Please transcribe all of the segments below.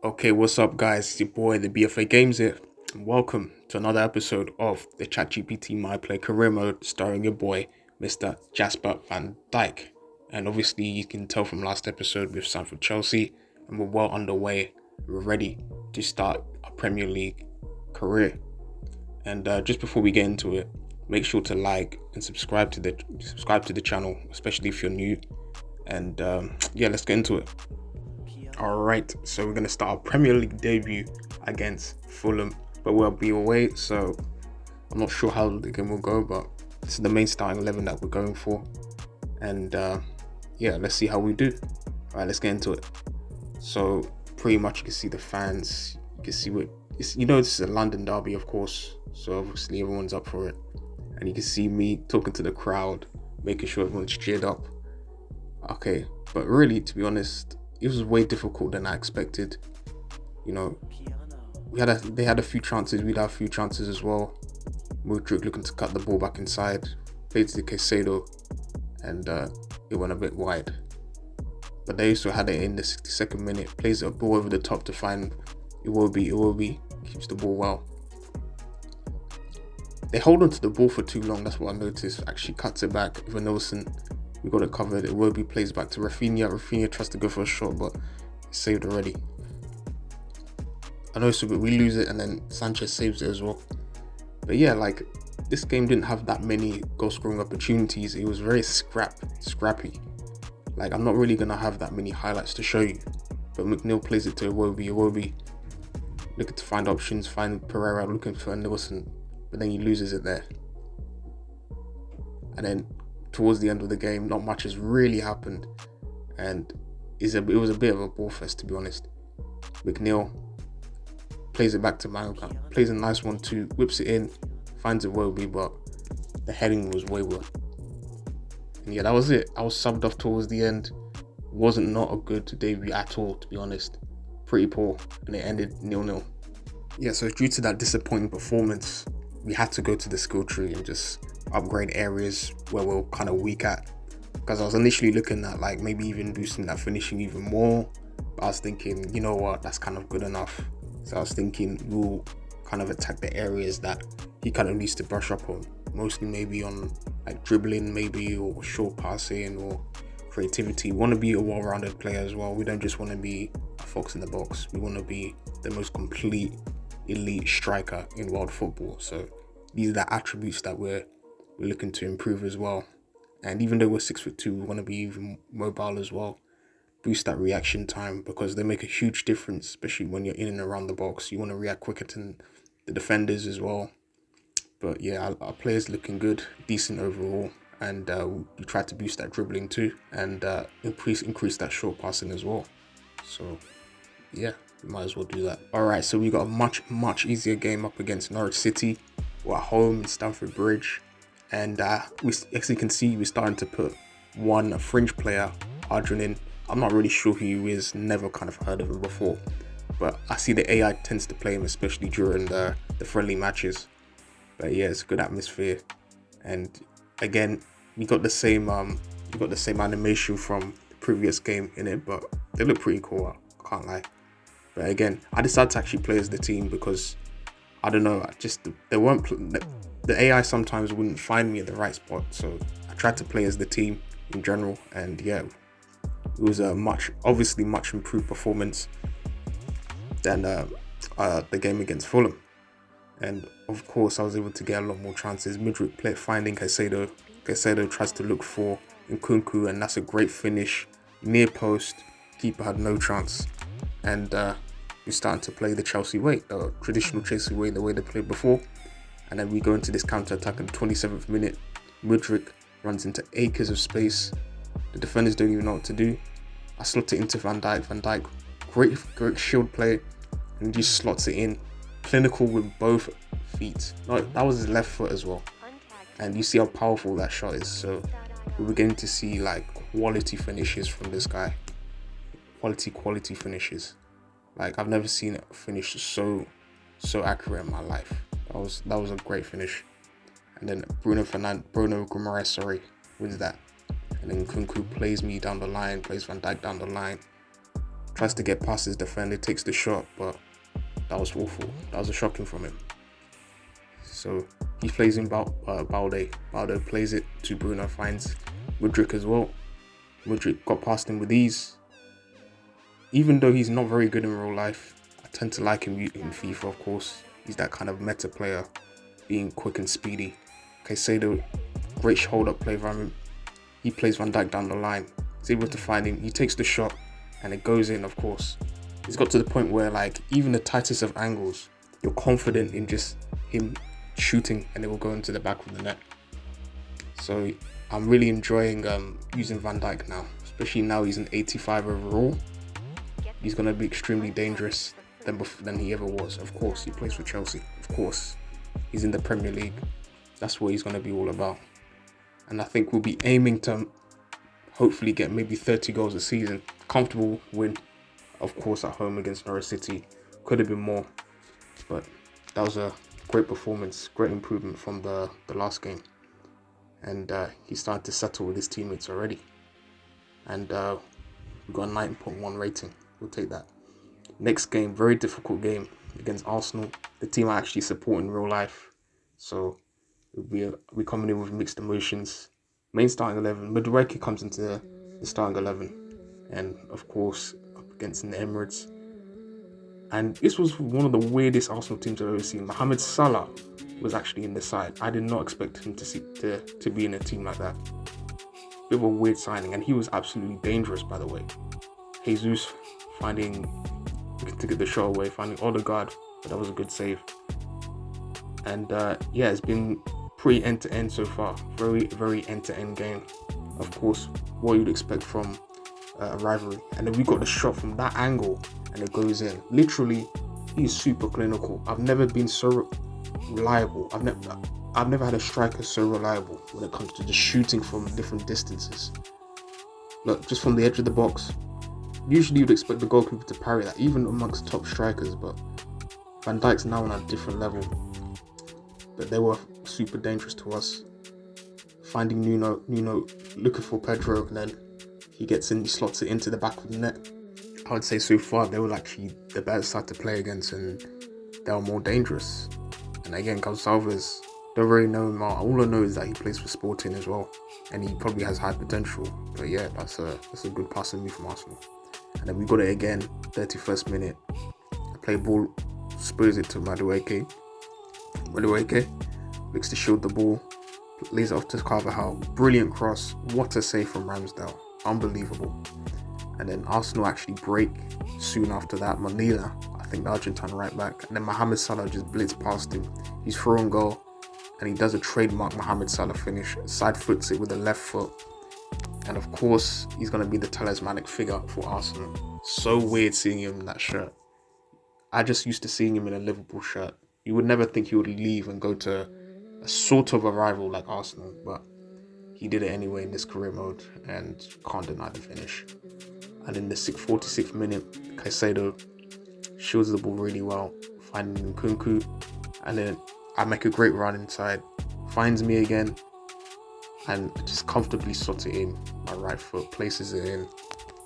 Okay, what's up, guys? It's your boy, the BFA Games here, and welcome to another episode of the ChatGPT My Play Career Mode, starring your boy, Mr. Jasper Van Dyke. And obviously, you can tell from last episode we've signed for Chelsea, and we're well underway. We're ready to start our Premier League career. And just before we get into it, make sure to like and subscribe to the channel, especially if you're new. And yeah, let's get into it. Alright, so we're going to start our Premier League debut against Fulham, but we'll be away, so I'm not sure how the game will go, but this is the main starting 11 that we're going for. And yeah, let's see how we do. Alright, let's get into it. So pretty much you can see the fans, you can see this is a London derby, of course, so obviously everyone's up for it. And you can see me talking to the crowd, making sure everyone's cheered up. Okay, but really, to be honest, it was way difficult than I expected. You know, they had a few chances, we'd have a few chances as well. Mudryk looking to cut the ball back inside, played to Caicedo, and it went a bit wide. But they also had it in the 62nd minute, plays a ball over the top to find Iwobi, keeps the ball well. They hold on to the ball for too long, that's what I noticed. Actually cuts it back, Ivan Nelson, we got it covered. Iwobi plays back to Rafinha. Rafinha tries to go for a shot, but it's saved already. I know so, but we lose it, and then Sanchez saves it as well. But yeah, like, this game didn't have that many goal-scoring opportunities. It was very scrappy. Like, I'm not really gonna have that many highlights to show you. But McNeil plays it to Iwobi. Iwobi looking to find options, find Pereira, looking for Nelson, but then he loses it there. And then towards the end of the game, not much has really happened, and it was a bit of a ball fest, to be honest. McNeil plays it back to Manga, plays a nice one too, whips it in, finds Iwobi, but the heading was wayward. And yeah, that was it. I was subbed off towards the end. Wasn't not a good debut at all, to be honest. Pretty poor, and it ended 0-0. Yeah, so due to that disappointing performance, we had to go to the skill tree and just upgrade areas where we're kind of weak at, because I was initially looking at like maybe even boosting that finishing even more, but I was thinking, you know what, that's kind of good enough. So I was thinking we'll kind of attack the areas that he kind of needs to brush up on, mostly maybe on like dribbling maybe, or short passing, or creativity. We want to be a well-rounded player as well. We don't just want to be a fox in the box. We want to be the most complete elite striker in world football. So these are the attributes that we're looking to improve as well. And even though we're 6'2", we want to be even mobile as well. Boost that reaction time, because they make a huge difference, especially when you're in and around the box. You want to react quicker to the defenders as well. But yeah, our players looking good, decent overall. And we try to boost that dribbling too, and increase that short passing as well. So yeah, we might as well do that. Alright, so we got a much easier game up against Norwich City. We're at home in Stamford Bridge. And as you can see, we're starting to put one fringe player, Adrian, in. I'm not really sure who he is, never kind of heard of him before. But I see the AI tends to play him, especially during the friendly matches. But yeah, it's a good atmosphere. And again, we got the same animation from the previous game in it, but they look pretty cool, I can't lie. But again, I decided to actually play as the team because I don't know, the AI sometimes wouldn't find me at the right spot, so I tried to play as the team in general, and yeah, it was a much improved performance than the game against Fulham. And of course, I was able to get a lot more chances. Mudryk finding Caicedo. Caicedo tries to look for Nkunku, and that's a great finish. Near post, keeper had no chance. And we're starting to play the Chelsea way, the traditional Chelsea way, the way they played before. And then we go into this counter-attack in the 27th minute. Mudryk runs into acres of space. The defenders don't even know what to do. I slot it into Van Dijk. Van Dijk, great shield play, and he just slots it in. Clinical with both feet. No, that was his left foot as well. And you see how powerful that shot is. So we're beginning to see like quality finishes from this guy. Quality finishes. Like, I've never seen it finish so accurate in my life. That was a great finish. And then Bruno Guimaraes, wins that. And then Nkunku plays me down the line, plays Van Dijk down the line. tries to get past his defender, takes the shot, but that was awful. That was a shocking from him. So he plays in Balde. Balde plays it to Bruno, finds Mudryk as well. Mudryk got past him with ease. Even though he's not very good in real life, I tend to like him in FIFA, of course. He's that kind of meta player, being quick and speedy. Caicedo, great hold-up play from him. He plays Van Dijk down the line. He's able to find him. He takes the shot, and it goes in, of course. It's got to the point where, like, even the tightest of angles, you're confident in just him shooting, and it will go into the back of the net. So I'm really enjoying using Van Dijk now, especially now he's an 85 overall. He's going to be extremely dangerous than he ever was. Of course, he plays for Chelsea. Of course, he's in the Premier League. That's what he's going to be all about. And I think we'll be aiming to hopefully get maybe 30 goals a season. Comfortable win, of course, at home against Norwich City. Could have been more, but that was a great performance, great improvement from the last game. And he's starting to settle with his teammates already. And we've got a 9.1 rating. We'll take that. Next game, very difficult game against Arsenal, the team I actually support in real life. So we're coming in with mixed emotions. Main starting 11, Madueke comes into the starting 11, and of course up against the Emirates. And this was one of the weirdest Arsenal teams I've ever seen. Mohamed Salah was actually in the side. I did not expect him to be in a team like that. Bit of a weird signing, and he was absolutely dangerous, by the way. Jesus finding to get the shot away, finding Odegaard, but that was a good save. And yeah, it's been pretty end-to-end so far. Very, very end-to-end game. Of course, what you'd expect from a rivalry. And then we got the shot from that angle, and it goes in. Literally, he's super clinical. I've never been so reliable. I've never had a striker so reliable when it comes to just shooting from different distances. Look, just from the edge of the box. Usually you'd expect the goalkeeper to parry that, even amongst top strikers, but Van Dijk's now on a different level. But they were super dangerous to us. Finding Nuno looking for Pedro, and then he gets in, he slots it into the back of the net. I would say so far they were actually the better side to play against, and they were more dangerous. And again, Gonçalves, don't really know him. All I know is that he plays for Sporting as well, and he probably has high potential. But yeah, that's a good passing move from Arsenal. And then we got it again, 31st minute. Play ball, spurs it to Madueke. Madueke looks to shield the ball, lays it off to Carvajal. Brilliant cross. What a save from Ramsdale. Unbelievable. And then Arsenal actually break soon after that. Manila, I think the Argentine right back. And then Mohamed Salah just blitzed past him. He's throwing goal, and he does a trademark Mohamed Salah finish. Side foots it with the left foot. And of course, he's going to be the talismanic figure for Arsenal. So weird seeing him in that shirt. I just used to seeing him in a Liverpool shirt. You would never think he would leave and go to a sort of a rival like Arsenal, but he did it anyway in this career mode, and can't deny the finish. And in the 46th minute, Caicedo shields the ball really well, finding Nkunku, and then I make a great run inside, finds me again, and just comfortably slots it in. My right foot places it in,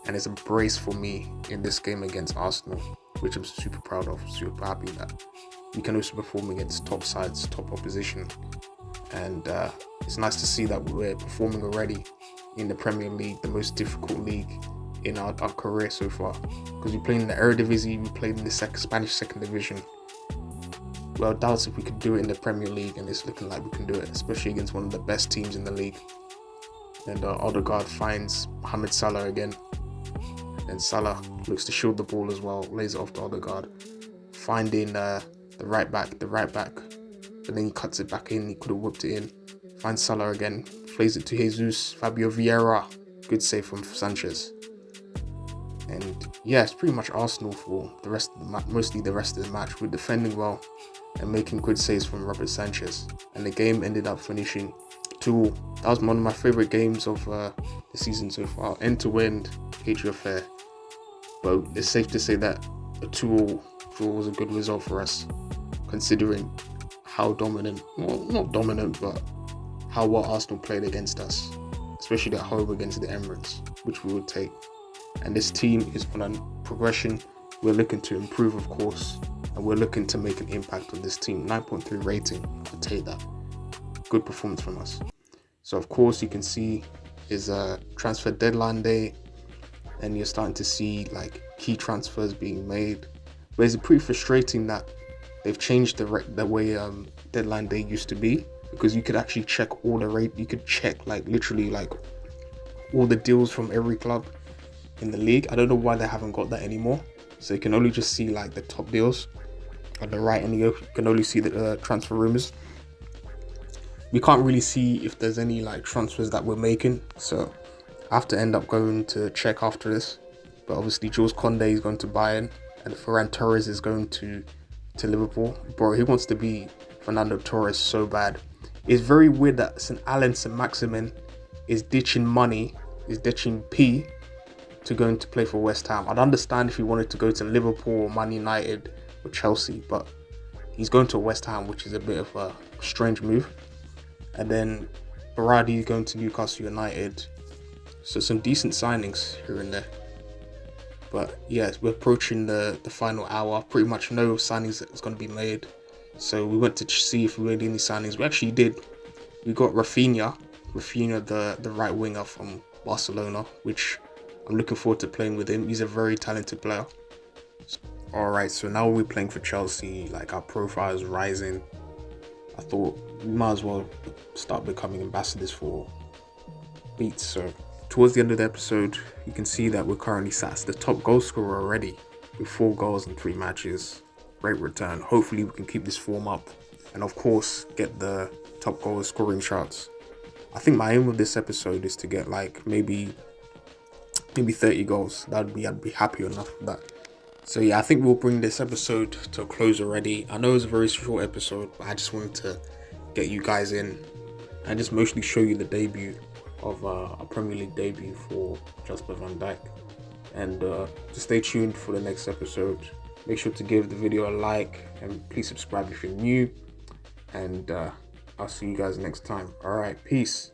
and it's a brace for me in this game against Arsenal, which I'm super proud of, super happy that we can also perform against top sides, top opposition. And it's nice to see that we're performing already in the Premier League, the most difficult league in our career so far. Because we played in the Eredivisie, we played in the Spanish second division. Well, I doubt if we could do it in the Premier League, and it's looking like we can do it, especially against one of the best teams in the league. And Odegaard finds Mohamed Salah again. And Salah looks to shield the ball as well, lays it off to Odegaard. Finding the right back. But then he cuts it back in, he could have whipped it in. Finds Salah again, plays it to Jesus, Fabio Vieira. Good save from Sanchez. And yeah, it's pretty much Arsenal for the rest of the mostly the rest of the match. We're defending well and making good saves from Robert Sanchez. And the game ended up finishing 2-2. That was one of my favourite games of the season so far. End-to-end, Patriot affair. But it's safe to say that a 2-2 draw was a good result for us, considering how dominant, well, not dominant, but how well Arsenal played against us, especially at home against the Emirates, which we would take. and this team is on a progression. We're looking to improve, of course, and we're looking to make an impact on this team. 9.3 rating, I'll take that. Good performance from us. So of course you can see is a transfer deadline day, and you're starting to see like key transfers being made. But it's pretty frustrating that they've changed the way deadline day used to be, because you could actually check all the rate. You could check like literally like all the deals from every club in the league. I don't know why they haven't got that anymore. So you can only just see like the top deals on the right, and you can only see the transfer rumors. We can't really see if there's any like transfers that we're making, so I have to end up going to check after this. But obviously Jules Koundé is going to Bayern, and Ferran Torres is going to Liverpool. Bro, he wants to be Fernando Torres so bad. It's very weird that St Maximin is ditching money, is ditching P to going to play for West Ham. I'd understand if he wanted to go to Liverpool or Man United or Chelsea, but he's going to West Ham, which is a bit of a strange move. And then Berardi going to Newcastle United. So some decent signings here and there. But yeah, we're approaching the final hour. Pretty much no signings that's going to be made. So we went to see if we made any signings. We actually did. We got Rafinha, the right winger from Barcelona, which I'm looking forward to playing with him. He's a very talented player. Alright, so now we're playing for Chelsea. Like, our profile is rising. I thought we might as well start becoming ambassadors for Beats. So towards the end of the episode, you can see that we're currently sat as the top goal scorer already with 4 goals in 3 matches. Great return. Hopefully we can keep this form up and of course get the top goal scoring charts. I think my aim with this episode is to get like maybe 30 goals. I'd be happy enough with that. So yeah, I think we'll bring this episode to a close already. I know it's a very short episode, but I just wanted to get you guys in and just mostly show you the debut of a Premier League debut for Jasper Van Dijk. And just stay tuned for the next episode. Make sure to give the video a like and please subscribe if you're new. And I'll see you guys next time. Alright, peace.